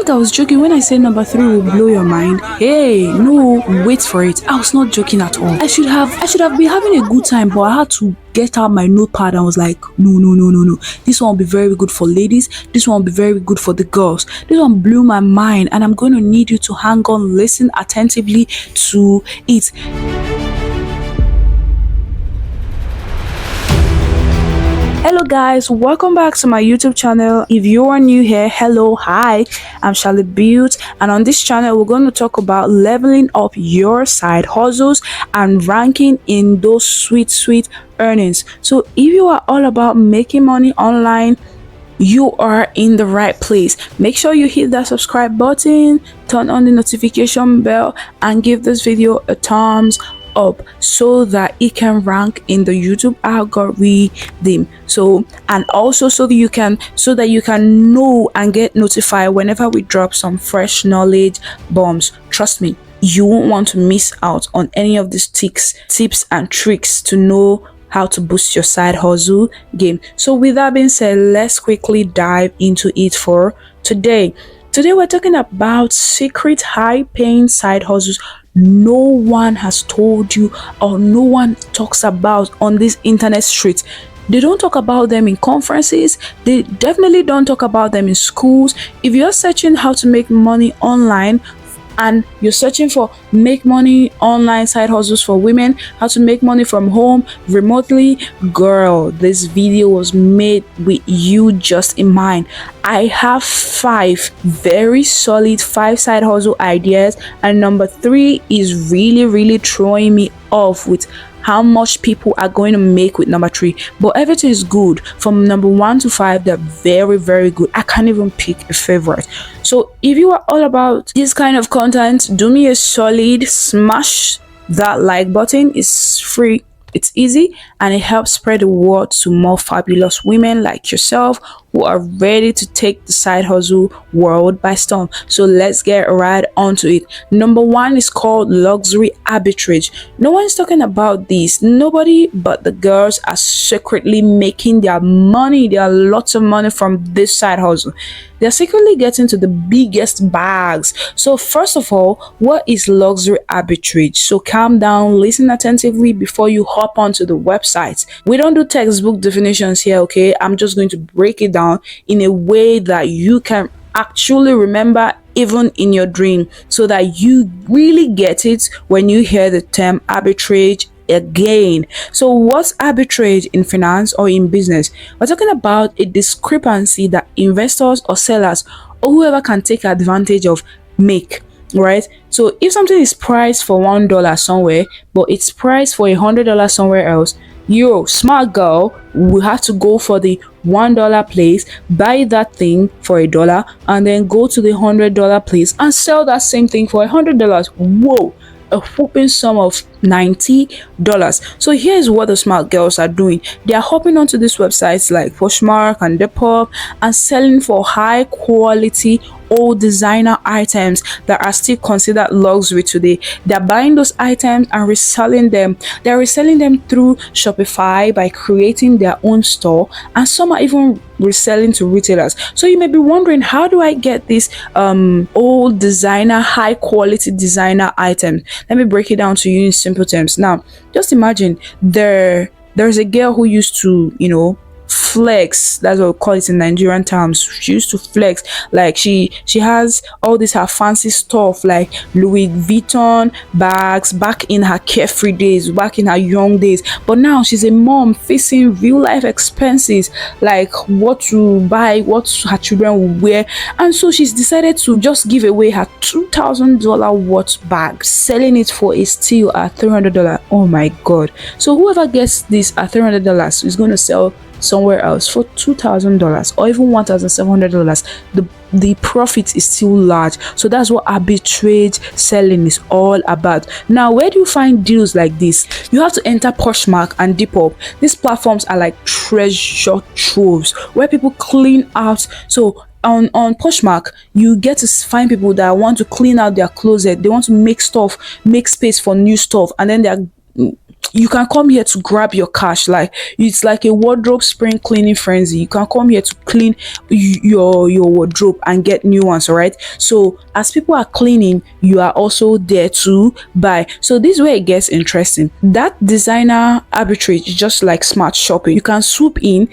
thought I was joking when I said number 3 will blow your mind. Hey, no, wait for it. I was not joking at all. I should have been having a good time, but I had to get out my notepad and was like, no. This one will be very good for ladies. This one will be very good for the girls. This one blew my mind, and I'm going to need you to hang on, listen attentively to it. Hello guys, welcome back to my YouTube channel. If you are new here, hello, hi, I'm Shallybuilds, and on this channel we're going to talk about leveling up your side hustles and ranking in those sweet earnings. So if you are all about making money online, you are in the right place. Make sure you hit that subscribe button, turn on the notification bell, and give this video a thumbs up so that it can rank in the YouTube algorithm. So that you can know and get notified whenever we drop some fresh knowledge bombs. Trust me, you won't want to miss out on any of these tips and tricks to know how to boost your side hustle game. So with that being said, let's quickly dive into it for today. Today we're talking about secret high-paying side hustles no one has told you or no one talks about on this internet street. They don't talk about them in conferences. They definitely don't talk about them in schools. If you're searching how to make money online and you're searching for make money online side hustles for women, how to make money from home remotely, girl, this video was made with you just in mind. I have 5 very solid 5 side hustle ideas, and number 3 is really throwing me off with how much people are going to make with number 3, but everything is good. From number 1 to 5, they're very good. I can't even pick a favorite. So if you are all about this kind of content, do me a solid, smash that like button. It's free, it's easy, and it helps spread the word to more fabulous women like yourself who are ready to take the side hustle world by storm. So let's get right onto it. Number 1 is called luxury arbitrage. No one's talking about this. Nobody but the girls are secretly making their money. There are lots of money from this side hustle. They're secretly getting to the biggest bags. So first of all, what is luxury arbitrage? So calm down, listen attentively before you hop onto the website. We don't do textbook definitions here, okay? I'm just going to break it down in a way that you can actually remember even in your dream, so that you really get it when you hear the term arbitrage again. So what's arbitrage in finance or in business? We're talking about a discrepancy that investors or sellers or whoever can take advantage of make, right? So if something is priced for $1 somewhere but it's priced for $100 somewhere else, you smart girl will have to go for the $1 place, buy that thing for $1, and then go to the $100 place and sell that same thing for $100. Whoa, a whooping sum of $90. So here's what the smart girls are doing. They are hopping onto these websites like Poshmark and Depop and selling for high quality old designer items that are still considered luxury today. They're buying those items and reselling them. They're reselling them through Shopify by creating their own store, and some are even reselling to retailers. So you may be wondering, how do I get this old designer, high quality designer items? Let me break it down to you in simple terms. Now just imagine there's a girl who used to, flex. That's what we call it in Nigerian terms. She used to flex, like she has all this her fancy stuff like Louis Vuitton bags back in her carefree days, back in her young days. But now she's a mom facing real life expenses like what to buy, what her children will wear, and so she's decided to just give away her $2,000 worth bag, selling it for a steal at $300. Oh my god. So whoever gets this at $300 is going to sell somewhere else for $2,000 or even $1,700. The profit is still large. So that's what arbitrage selling is all about. Now, where do you find deals like this? You have to enter Poshmark and Depop. These platforms are like treasure troves where people clean out. So on Poshmark, you get to find people that want to clean out their closet. They want to make space for new stuff, and then you can come here to grab your cash. Like, it's like a wardrobe spring cleaning frenzy. You can come here to clean your wardrobe and get new ones. All right, so as people are cleaning, you are also there to buy. So this is where it gets interesting. That designer arbitrage is just like smart shopping. You can swoop in,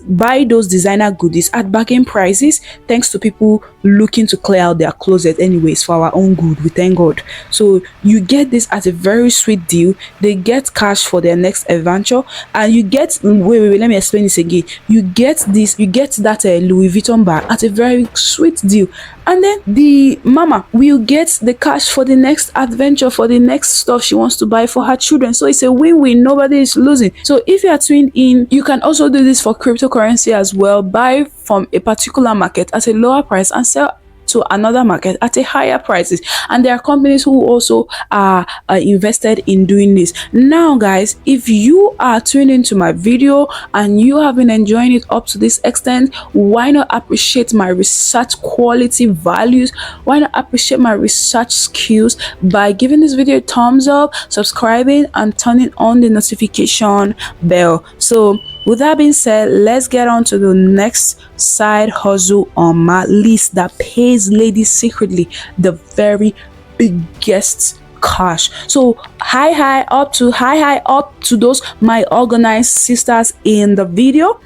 buy those designer goodies at bargain prices, thanks to people looking to clear out their closet anyways for our own good. We thank God. So you get this at a very sweet deal. They get cash for their next adventure, and you get, wait, let me explain this again. You get that Louis Vuitton bag at a very sweet deal, and then the mama will get the cash for the next adventure, for the next stuff she wants to buy for her children. So it's a win-win. Nobody is losing. So if you are tuned in, you can also do this for cryptocurrency as well. Buy from a particular market at a lower price and sell to another market at a higher prices. And there are companies who also are invested in doing this. Now guys, if you are tuning into my video and you have been enjoying it up to this extent, why not appreciate my research quality values? Why not appreciate my research skills by giving this video a thumbs up, subscribing, and turning on the notification bell? So with that being said, let's get on to the next side hustle on my list that pays ladies secretly the very biggest cash. So high up to those my organized sisters in the video.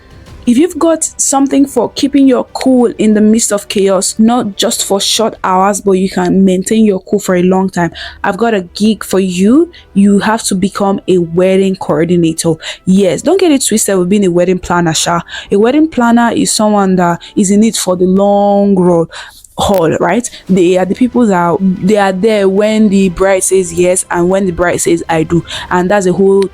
If you've got something for keeping your cool in the midst of chaos, not just for short hours, but you can maintain your cool for a long time, I've got a gig for you. You have to become a wedding coordinator. Yes, don't get it twisted with being a wedding planner, Sha. A wedding planner is someone that is in it for the long run. Right, they are the people that they are there when the bride says yes and when the bride says I do, and that's a whole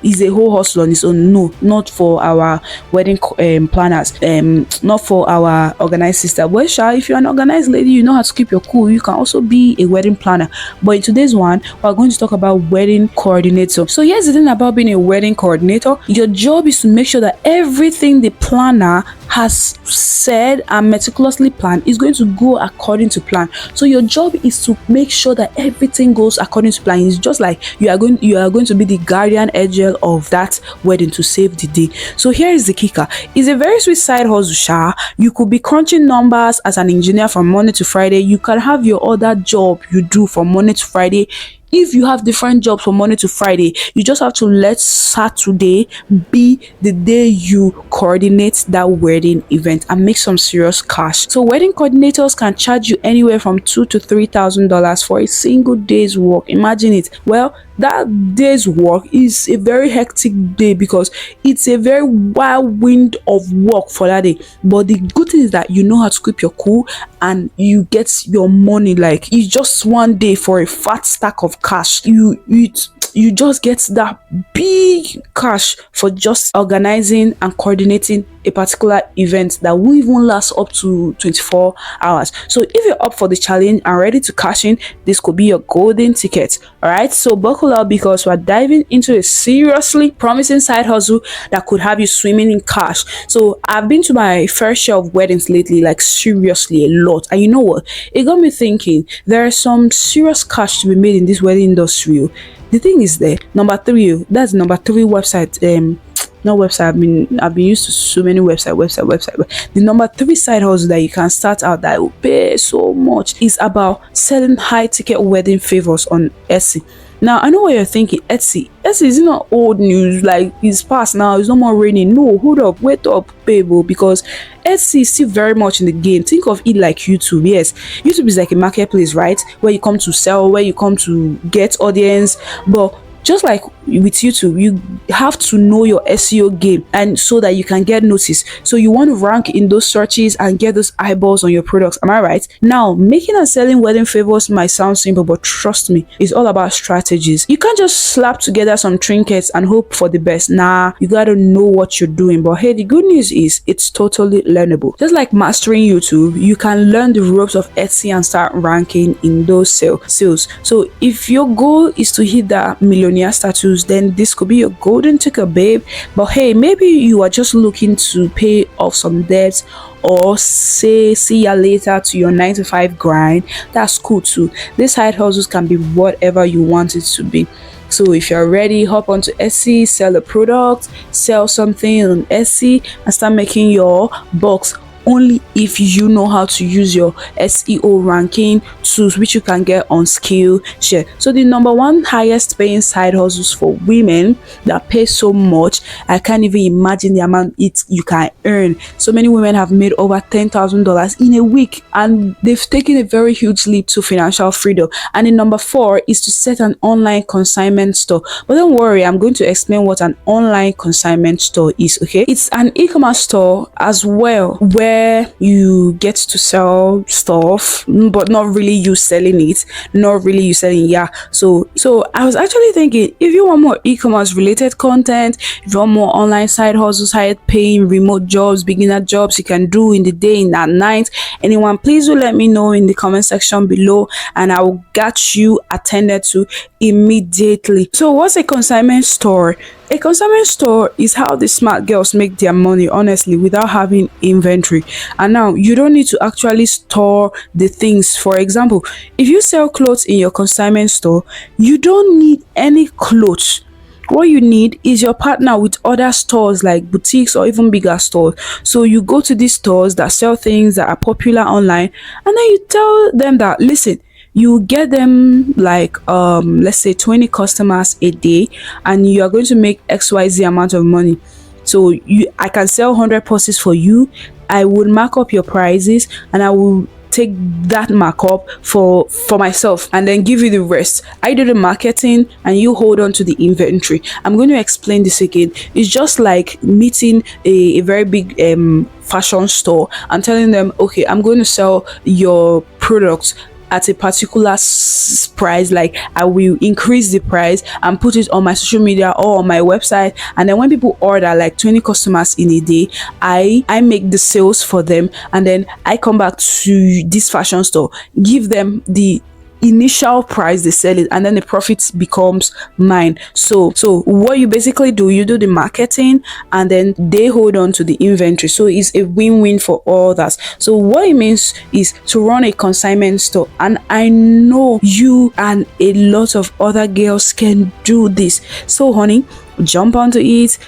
hustle on its own. No, not for our wedding planners, not for our organized sister. Well, Sha, if you're an organized lady, you know how to keep your cool, you can also be a wedding planner. But in today's one, we're going to talk about wedding coordinator. So here's the thing about being a wedding coordinator. Your job is to make sure that everything the planner has said and meticulously planned is going to go according to plan. So your job is to make sure that everything goes according to plan. It's just like you are going to be the guardian angel of that wedding to save the day. So here is the kicker. It's a very sweet side hustle, Sha. You could be crunching numbers as an engineer from Monday to Friday. You can have your other job you do from Monday to Friday. If you have different jobs from Monday to Friday, you just have to let Saturday be the day you coordinate that wedding event and make some serious cash. So wedding coordinators can charge you anywhere from $2,000 to $3,000 for a single day's work. Imagine it. Well, that day's work is a very hectic day because it's a very whirlwind of work for that day. But the good thing is that you know how to keep your cool and you get your money. Like, it's just one day for a fat stack of cash. You just get that big cash for just organizing and coordinating a particular event that will even last up to 24 hours. So if you're up for the challenge and ready to cash in, this could be your golden ticket. All right, so buckle up because we're diving into a seriously promising side hustle that could have you swimming in cash. So I've been to my fair share of weddings lately, like seriously a lot, and you know what, it got me thinking there is some serious cash to be made in this wedding industry. The thing is there, that's number three website, not website, I've been used to so many website, but the number three side hustle that you can start out that will pay so much is about selling high ticket wedding favors on Etsy. Now I know what you're thinking. Etsy is not old news, like it's past now, it's no more raining. No, hold up, wait up, babe, because Etsy is still very much in the game. Think of it like YouTube. Yes, YouTube is like a marketplace, right, where you come to sell, where you come to get audience. But just like with YouTube, you have to know your SEO game, and so that you can get noticed. So you want to rank in those searches and get those eyeballs on your products. Am I right? Now, making and selling wedding favors might sound simple, but trust me, it's all about strategies. You can't just slap together some trinkets and hope for the best. Nah, you gotta know what you're doing. But hey, the good news is it's totally learnable. Just like mastering YouTube, you can learn the ropes of Etsy and start ranking in those sales. So if your goal is to hit that millionaire status, then this could be your golden ticket, babe. But hey, maybe you are just looking to pay off some debts or say see ya later to your 9 to 5 grind. That's cool too. These side hustles can be whatever you want it to be. So if you're ready, hop onto Etsy, sell a product, sell something on Etsy, and start making your bucks only if you know how to use your SEO ranking tools, which you can get on Skillshare. So the number one highest paying side hustles for women that pay so much, I can't even imagine the amount you can earn. So many women have made over $10,000 in a week, and they've taken a very huge leap to financial freedom. And the number four is to set an online consignment store. But don't worry, I'm going to explain what an online consignment store is. Okay, it's an e-commerce store as well, where you get to sell stuff, but not really you selling it, yeah. So I was actually thinking, if you want more e-commerce related content, if you want more online side hustles, high paying remote jobs, beginner jobs you can do in the day and at night, anyone, please do let me know in the comment section below, and I will get you attended to immediately. So what's a consignment store? A consignment store is how the smart girls make their money, honestly, without having inventory. And now you don't need to actually store the things. For example, if you sell clothes in your consignment store, you don't need any clothes. What you need is your partner with other stores like boutiques or even bigger stores. So you go to these stores that sell things that are popular online, and then you tell them that, listen, you get them like let's say 20 customers a day, and you are going to make XYZ amount of money. So I can sell 100 purses for you. I will mark up your prices, and I will take that markup for myself, and then give you the rest. I do the marketing and you hold on to the inventory. I'm going to explain this again. It's just like meeting a very big fashion store and telling them, okay, I'm going to sell your products at a particular price. Like, I will increase the price and put it on my social media or on my website, and then when people order like 20 customers in a day, I make the sales for them, and then I come back to this fashion store, give them the initial price they sell it, and then the profit becomes mine. So what you basically do, you do the marketing and then they hold on to the inventory. So it's a win-win for all that. So what it means is to run a consignment store, and I know you and a lot of other girls can do this. So honey, jump onto it,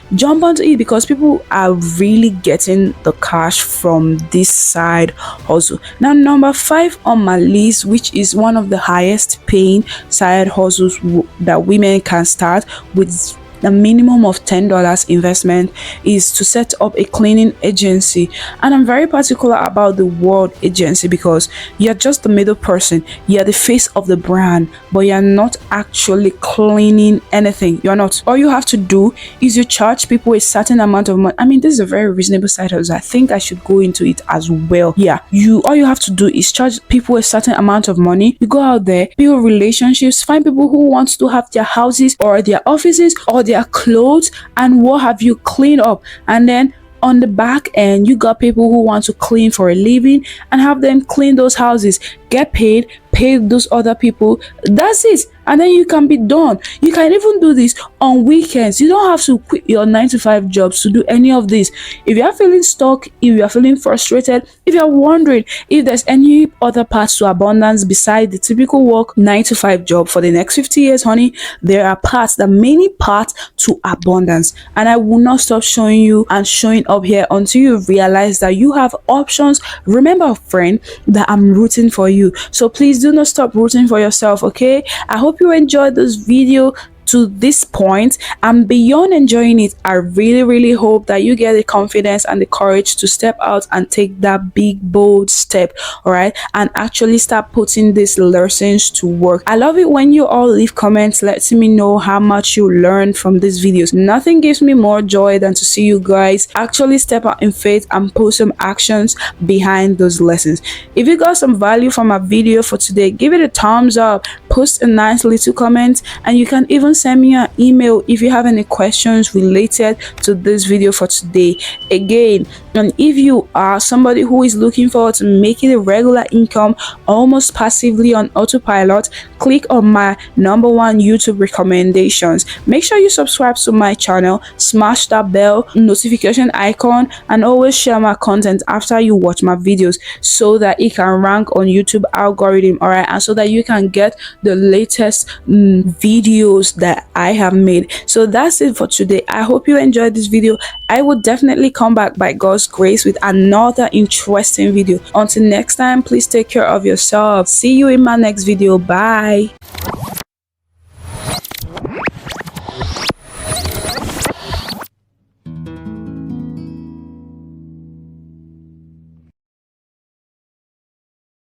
because people are really getting the cash from this side hustle. Now, number 5 on my list, which is one of the highest paying side hustles that women can start with a minimum of $10 investment, is to set up a cleaning agency. And I'm very particular about the word agency, because you're just the middle person, you're the face of the brand, but you're not actually cleaning anything. You're not. All you have to do is you charge people a certain amount of money. I mean, this is a very reasonable side hustle. I think I should go into it as well. Yeah, all you have to do is charge people a certain amount of money. You go out there, build relationships, find people who want to have their houses or their offices or their clothes and what have you clean up, and then on the back end you got people who want to clean for a living and have them clean those houses, get paid, pay those other people. That's it. And then you can be done. You can even do this on weekends. You don't have to quit your 9-to-5 jobs to do any of this. If you are feeling stuck, if you are feeling frustrated, if you are wondering if there's any other paths to abundance beside the typical work 9-to-5 job for the next 50 years, honey, there are paths, the many paths to abundance. And I will not stop showing you and showing up here until you realize that you have options. Remember, friend, that I'm rooting for you. So please do not stop rooting for yourself, okay? I hope you enjoyed this video to this point, and beyond enjoying it, I really hope that you get the confidence and the courage to step out and take that big bold step, all right, and actually start putting these lessons to work. I love it when you all leave comments letting me know how much you learned from these videos. Nothing gives me more joy than to see you guys actually step out in faith and put some actions behind those lessons. If you got some value from my video for today, give it a thumbs up, post a nice little comment, and you can even send me an email if you have any questions related to this video for today. Again, And if you are somebody who is looking forward to making a regular income almost passively on autopilot, click on my #1 YouTube recommendations. Make sure you subscribe to my channel, smash that bell notification icon, and always share my content after you watch my videos so that it can rank on YouTube algorithm, all right, and so that you can get the latest videos that I have made. So that's it for today. I hope you enjoyed this video. I will definitely come back by God's grace with another interesting video. Until next time, please take care of yourself. See you in my next video. Bye.